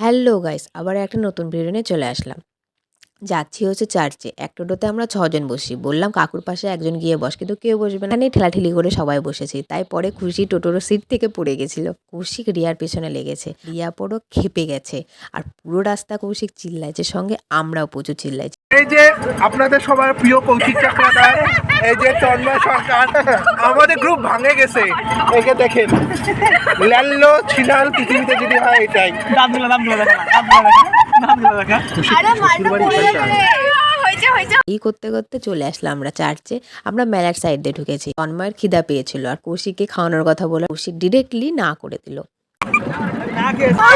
Hello guys, আবার একটা নতুন ভিডিও নিয়ে চলে আসলাম। যাচ্ছি হচ্ছে চার্চে। এক টোটোতে আমরা ৬ জন বসি। বললাম কাকুর পাশে একজন গিয়ে বস, কিন্তু কেউ বসবে না। এখানেই ঠেলাঠেলি করে সবাই বসেছি। তাই পরে খুশি টোটোর সিট থেকে পড়ে গেছিল। কৌশিক রিয়ার পেছনে লেগেছে। রিয়া পুরো ক্ষেপে গেছে। আর পুরো রাস্তা কৌশিক চিল্লাইছে, সঙ্গে আমরাও প্রচুর চিল্লাইছি। এই যে আপনাদের সবার প্রিয় কৌশিক চক্রধার, এই যে তন্ময় সরকার, আমাদের গ্রুপ ভাঙে গেছে। একে দেখেন, ল্যাল্লো ছিনাল পৃথিবীতে যদি হয় এটাই। এই করতে করতে চলে আসলাম আমরা চার্চে। আমরা মেলার সাইড দিয়ে ঢুকেছি। তন্ময়ের খিদা পেয়েছিল আর কৌশিককে খাওয়ানোর কথা বলে কৌশিক ডিরেক্টলি না করে দিল।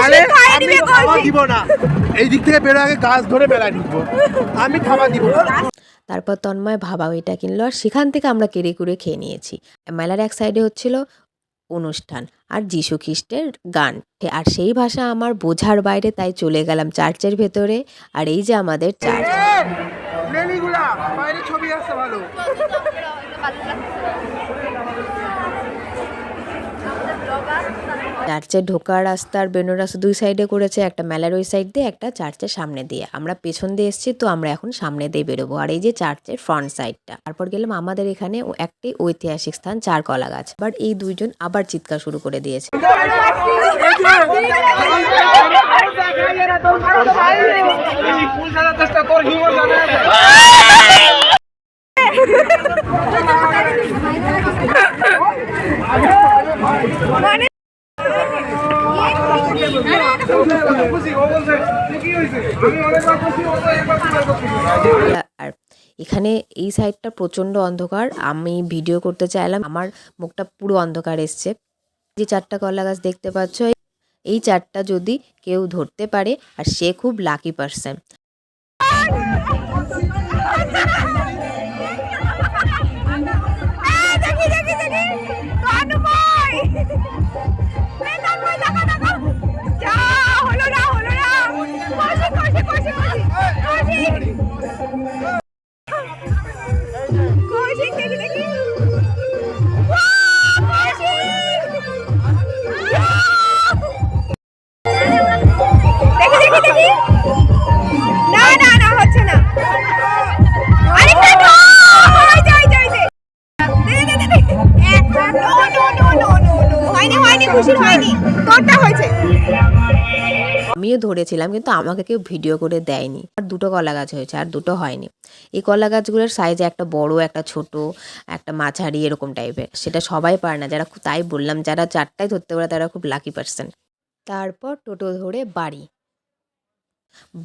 আমি খাওয়া দিব না, এই দিক থেকে বেরো, আগে গাছ ধরে মেলায় ঢুকবো, আমি খাওয়া দিব না। তারপর তন্ময় ভাবা ওইটা কিনলো আর সেখান থেকে আমরা কেড়ে কুড়ে খেয়ে নিয়েছি। মেলার এক সাইডে হচ্ছিল অনুষ্ঠান আর যীশু খ্রিস্টের গান, আর সেই ভাষা আমার বোঝার বাইরে, তাই চলে গেলাম চার্চের ভেতরে। আর এই যে আমাদের চার্চ। লেলিগুলা বাইরে ছবি আসছে ভালো। চার্চে ঢোকার রাস্তা আর বেরোনোর রাস্তা দুই সাইডে করেছে, একটা মেলার ওই সাইড দিয়ে, একটা চার্চের সামনে দিয়ে। আমরা পেছন দিয়ে এসেছি, তো আমরা এখন সামনে দিয়ে বেরোবো। আর এই যে চার্চের ফ্রন্ট সাইডটা। তারপর গেলাম আমাদের এখানে একটি ঐতিহাসিক স্থান, চারকলা গাছ। বাট এই দুইজন আবার চিৎকার শুরু করে দিয়েছে। আর এখানে এই সাইডটা প্রচন্ড অন্ধকার। আমি ভিডিও করতে চাইলাম, আমার মুখটা পুরো অন্ধকার এসছে। যে 4টা কলা গাছ দেখতে পাচ্ছ, এই 4টা যদি কেউ ধরতে পারে, আর সে খুব লাকি পারসন। আমিও ধরেছিলাম, কিন্তু আমাকে কেউ ভিডিও করে দেয়নি। আর 2টো কলা গাছ হয়েছে, আর 2টো হয়নি। এই কলা গাছগুলোর সাইজে একটা বড়, একটা ছোট, একটা মাঝারি এরকম টাইপের। সেটা সবাই পারে না, যারা তাই বললাম যারা 4টাই ধরতে পারে তারা খুব লাকি পারসন। তারপর টোটো ধরে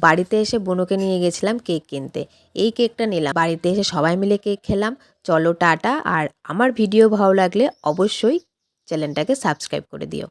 বাড়িতে এসে বোনকে নিয়ে গেছিলাম কেক কিনতে। এই কেকটা নিলাম, বাড়িতে এসে সবাই মিলে কেক খেলাম। চলো টাটা। আর আমার ভিডিও ভালো লাগলে অবশ্যই চ্যানেলটাকে সাবস্ক্রাইব করে দিও।